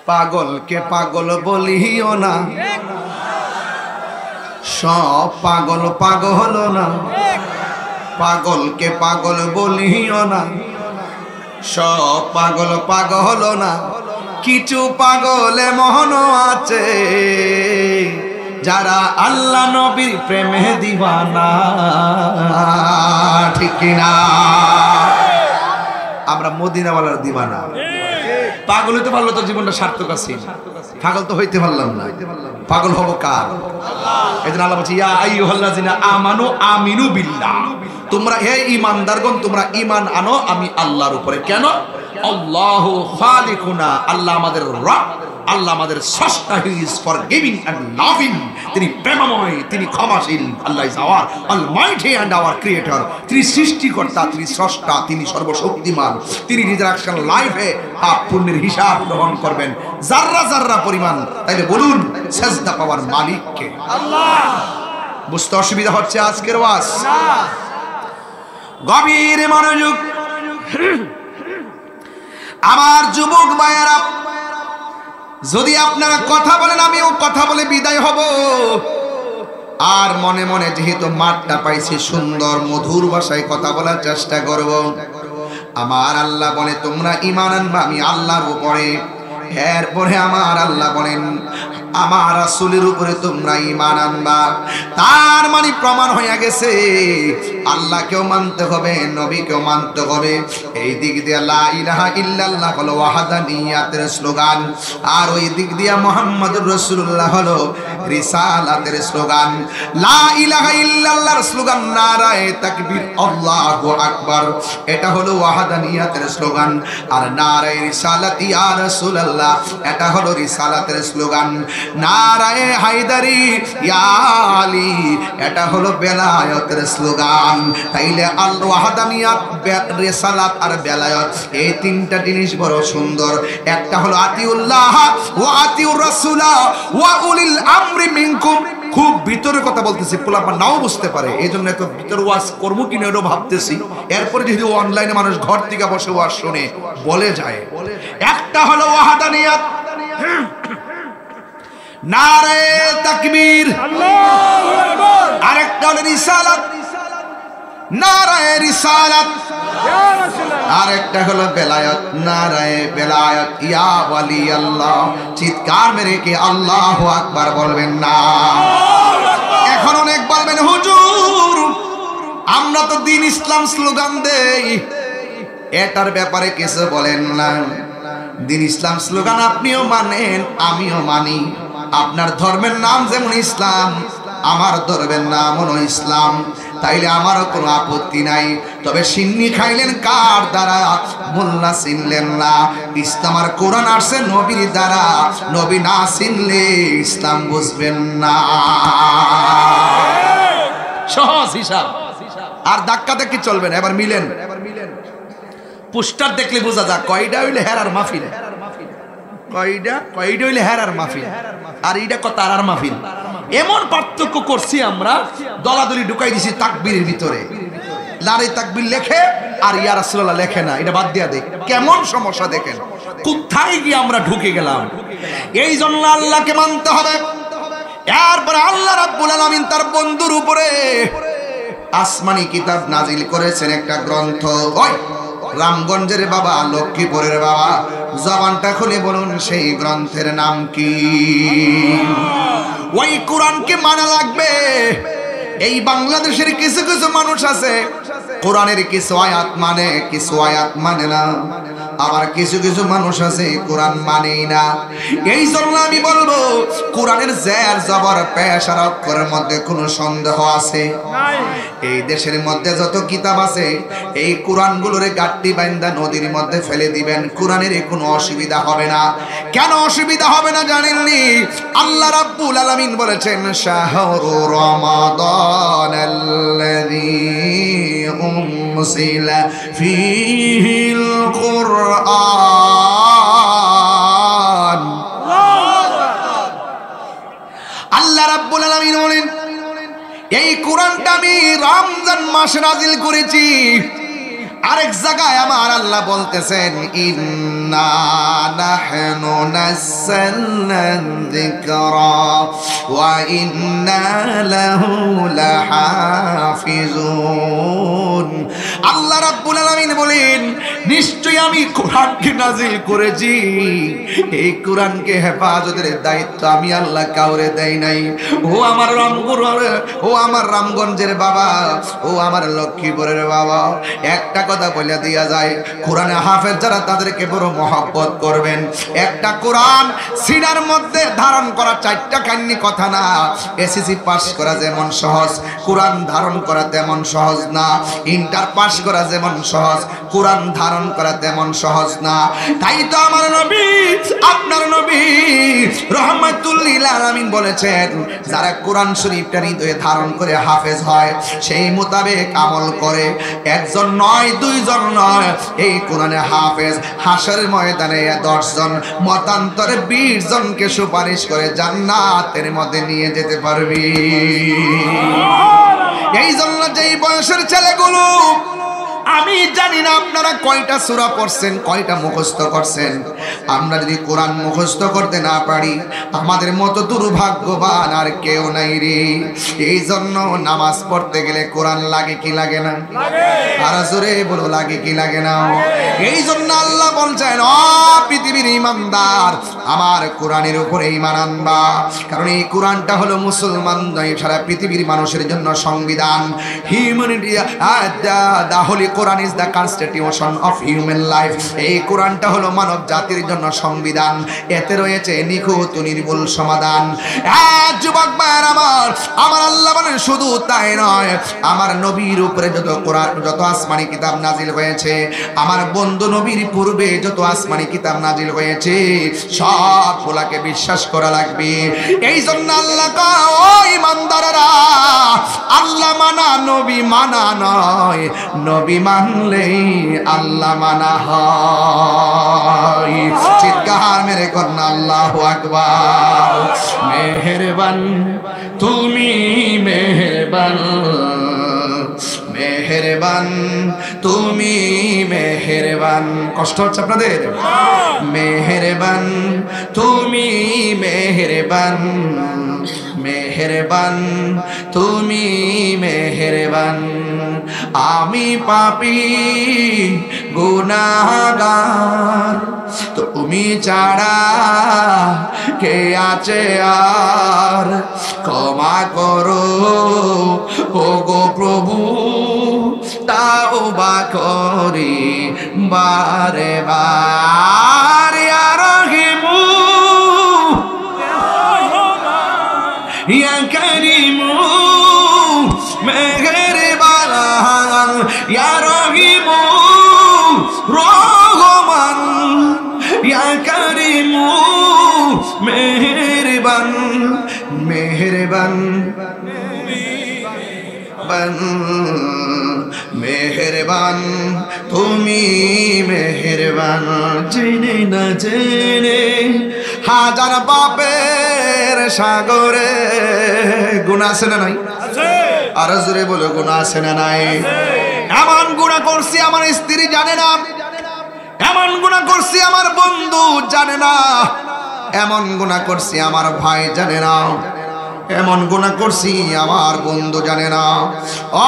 পাগলকে পাগল বলিও না, সব পাগল পাগল না। পাগলকে পাগল বলিও না, সব পাগল পাগল না। কিছু পাগল এমন আছে যারা আল্লাহ নবীর প্রেমে দিওয়ানা, ঠিক কিনা? আমরা মদিনাওয়ালার দিওয়ানা। পাগল হইতে পারলো তো জীবনটা সার্থক আছে, পাগল তো হইতে পারলাম না। পাগল হবো কার? এজন্য আল্লাহ বলছে ইয়া আইয়ুহাল্লাযিনা আমানু আমিনু বিল্লাহ, তোমরা হে ঈমানদারগণ তোমরা ঈমান আনো আমি আল্লাহর উপরে। কেন? আল্লাহু খালিকুনা, আল্লাহ আমাদের রব, আল্লাহ আমাদের স্রষ্টা। He is forgiving and loving, তিনি প্রেমময়, তিনি ক্ষমাশীল। Allah is our almighty and our creator, তিনি সৃষ্টিকর্তা, তিনি স্রষ্টা, তিনি সর্বশক্তিমান। তিনি রিজারেকশন লাইফে পাপ পুণ্যের হিসাব গ্রহণ করবেন যাররা যাররা পরিমাণ। তাইলে বলুন সেজদা পাওয়ার মালিককে আল্লাহ। বুঝতে অসুবিধা হচ্ছে আজকের ওয়াজ? গভীর মনোযোগ। আমার যুবক ভাইয়েরা, যদি আপনারা কথা বলেন আমিও কথা বলে বিদায় হব। আর মনে মনে যেহেতু মাঠটা পাইছি, সুন্দর মধুর ভাষায় কথা বলার চেষ্টা করব। আমার আল্লাহ বলে তোমরা ঈমান আনবা আমি আল্লাহর উপরে। এরপরে আমার আল্লাহ বলেন আমার রাসূলের উপরে তোমরা ঈমান আনবা। তার মানে প্রমাণ হয়ে গেছে আল্লাহকেও মানতে হবে, নবীকেও মানতে হবে। এই দিক দিয়ে লা ইলাহা ইল্লাল্লাহ হলো ওয়াহদানিয়াতের স্লোগান, আর ওই দিক দিয়ে মুহাম্মদুর রাসূলুল্লাহ হলো রিসালাতের স্লোগান। লা ইলাহা ইল্লাল্লাহর স্লোগান নারায়ে তাকবীর আল্লাহু আকবার, এটা হলো ওয়াহদানিয়াতের স্লোগান। আর নারায়ে রিসালাত ইয়া রাসূলুল্লাহ, এটা হলো রিসালাতের স্লোগান। নারায়ে হায়দারি ইয়া আলী, এটা হলো বেলায়েতের স্লোগান। তাইলে আল ওয়াহদানিয়াত, রিসালাত আর বেলায়েত, এই তিনটা জিনিস বড় সুন্দর। একটা হলো আতিউল্লাহ ওয়া আতিউর রাসূলা ওয়া উলিল আমরি মিনকুম। খুব ভিতরের কথা বলতেছি, পোলাপা নাও বুঝতে পারে, এই জন্য এত ভিতর ওয়াজ করবো কিনা এটাও ভাবতেছি। এরপরে যদি অনলাইনে মানুষ ঘর থেকে বসে ওয়াজ শুনে বলে যায়। একটা হলো ওয়াহদানিয়াত, নারায়ে তাকবীর আল্লাহু আকবার। আরেকটা হলো রিসালাত, নারায়ে রিসালাত ইয়া রাসূলুল্লাহ। আরেকটা হলো বেলায়েত, নারায়ে বেলায়েত ইয়া ওয়ালি আল্লাহ। চিৎকার মেরে কি আল্লাহু আকবার বলবেন না? এখন অনেক বলবেন হুজুর আমরা তো দ্বীন ইসলাম স্লোগান দেই, এটার ব্যাপারে কিছু বলেন না। দ্বীন ইসলাম স্লোগান আপনিও মানেন আমিও মানি। আপনার ধর্মের নাম যেমন ইসলাম, আমার ধর্মের নাম হলো ইসলাম, তাইলে আমারও কোনো আপত্তি নাই। তবে সিন্নি খাইলেন কার দ্বারা? মোল্লা চিনলেন না। ইসলাম আর কোরআন আসছে নবীর দ্বারা, নবী না চিনলে ইসলাম বুঝবেন না। সহজ হিসাব। আর ধাক্কা ধাক্কি চলবে না। এবার মিলেন, পোস্টার দেখলে বোঝা যায় কয়টা হইলে হেরার মাহফিল, কয়টা হইলে হেরার মাহফিল, আর এইটা কত আর মাহফিল। এমন পার্থক্য করছি আমরা, দলাদলি ঢুকাই দিছি তাকবীরের ভিতরে। নারে তাকবীর লেখে আর ইয়া রাসূলুল্লাহ লেখে না। এটা বাদ দিয়া দেখ কেমন সমস্যা, দেখেন কোথায় গিয়ে আমরা ঢুকে গেলাম। এই জন্য আল্লাহকে মানতে হবে। এরপরে আল্লাহ রাব্বুল আলামিন তার বন্ধুর উপরে আসমানি কিতাব নাজিল করেছেন, একটা গ্রন্থ। ওই রামগঞ্জের বাবা, লক্ষ্মীপুরের বাবা, জবানটা খুলে বলুন সেই গ্রন্থের নাম কি? ওই কোরআনকে মানা লাগবে। এই বাংলাদেশের কিছু কিছু মানুষ আছে কোরআনের কিছু আয়াত মানে, কিছু আয়াত মানে না। আবার কিছু কিছু মানুষ আছে কোরআন মানেই না। এই জন্য আমি বলবো কোরআনের জের জবর পেশ আর অক্ষরের মধ্যে কোনো সন্দেহ আছে? এই দেশের মধ্যে যত কিতাব আছে এই কোরআনগুলোর গাট্টি বাইন্দা নদীর মধ্যে ফেলে দিবেন, কোরআনের কোনো অসুবিধা হবে না। কেন অসুবিধা হবে না জানেননি? আল্লাহ রাব্বুল আলামিন বলেছেন শাহরু রমাদানাল্লাযী উনজিলা ফীহিল কুরআন। আল্লাহ রাব্বুল আলামিন বলেন এই কোরআনটা আমি রমজান মাসে নাজিল করেছি। আরেক জায়গায় আমার আল্লাহ বলতেছেন ইন্না নাহনু নাযালনা যিকরা ওয়া ইন্না লাহু লাহাফিজুন। আল্লাহ রাব্বুল আলামিন বলেন, নিশ্চয়ই আমি কোরআনকে নাজিল করেছি, এই কোরআনকে হেফাজতের দায়িত্ব আমি আল্লাহ কাউরে দেই নাই। ও আমার রামগঞ্জের বাবা, ও আমার লক্ষ্মীপুরের বাবা, একটা কথা বলে দিয়া যায়, কোরআনে হাফেজ যারা তাদেরকে বড় মহব্বত করবেন। একটা কোরআন সিনার মধ্যে ধারণ করা চারটা কান্নি কথা না। এসএসসি পাস করা যেমন সহজ, কোরআন ধারণ করা তেমন সহজ না। ইন্টার পাস করা যেমন সহজ, কোরআন ধারণ করা তেমন সহজ না। তাই তো আমার নবী, আপনার নবী রাহমাতুল লিল আলামিন বলেছেন, যারা কোরআন শরীফটা হৃদয়ে ধারণ করে হাফেজ হয়, সেই মোতাবেক আমল করে, একজন নয়, দুইজন নয়, এই কোরআনে হাফেজ হাসরের ময়দানে 10 জন, মতান্তরে 20 জনকে সুপারিশ করে জান্নাতের মধ্যে নিয়ে যেতে পারবি। এই জন্য যেই বয়সের ছেলেগুলো, আমি জানি না আপনারা কয়টা সূরা পড়ছেন, কয়টা মুখস্থ করছেন। আমরা যদি কোরআন মুখস্থ করতে না পারি, আমাদের মতো দুর্ভাগ্যবান আর কেউ নাই রে। এই জন্য নামাজ পড়তে গেলে কোরআন লাগে কি লাগে না? আর জোরে বলো, লাগে কি লাগে না? এই জন্য আল্লাহ বলছেন, ও পৃথিবীর ঈমানদার, আমার কোরআনের উপরে ঈমান আনবা। কারণ এই কোরআনটা হলো মুসলমান নয়, সারা পৃথিবীর মানুষের জন্য সংবিধান। Humanity, the holy Quran is the constitution of human life. এই কোরআনটা হলো মানব জাতির জন্য সংবিধান। এতে রয়েছে নিখুঁত নির্ভুল সমাধান। যুবক ভাইয়ের আমার আল্লাহ বলেন, শুধু তাই নয়, আমার নবীর উপরে যত কোরআন, যত আসমানি কিতাব নাজিল হয়েছে, আমার বন্ধু নবীর পূর্বে যত আসমানি কিতাব নাজিল হয়েছে, সবগুলাকে বিশ্বাস করা লাগবে। এই জন্য আল্লাহ কয়, ও ঈমানদারেরা, আল্লাহ মানা নবী মানা নয়, নবী মানলেই আল্লাহ মানা হয়। চিৎকার মেরে কন্যা আল্লাহু আকবার। মেহেরবান তুমি, মেহেরবান, মেহেরবান তুমি, মেহেরবান। কষ্ট হচ্ছে আপনাদের? মেহেরবান তুমি, মেহেরবান, মেহেরবান তুমি, মেহেরবান। আমি পাপী গুনাহগার, তুমি ছাড়া কে আছে আর? ক্ষমা করো ও গো প্রভু, তাওবা করি বারে বার। ইয়া রহিমু ইয়া কারিমু মেহেরবান, ইয়া রহিমু রহমান, ইয়া কারিমু মেহেরবান, মেহেরবান মেহেরবান তুমি, মেহেরবান। জেনে না জেনে হাজার পাপের সাগরে গুনাহ আছে না নাই? আর জোরে বলো, গুনাহ আছে না নাই? এমন গুনাহ করছি আমার স্ত্রী জানে না, এমন গুনাহ করছি আমার বন্ধু জানে না, এমন গুনাহ করছি আমার ভাই জানে না, এমন গুনাহ করছি আমার বন্ধু জানে না। ও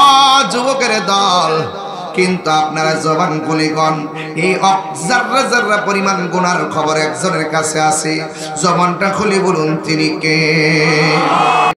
যুবকের দল, কিন্তু আপনারা জবান খুলে গন, এই যাররা যাররা পরিমাণ গুনার খবর একজনের কাছে আছে, জবানটা খুলে বলুন তিনি কে?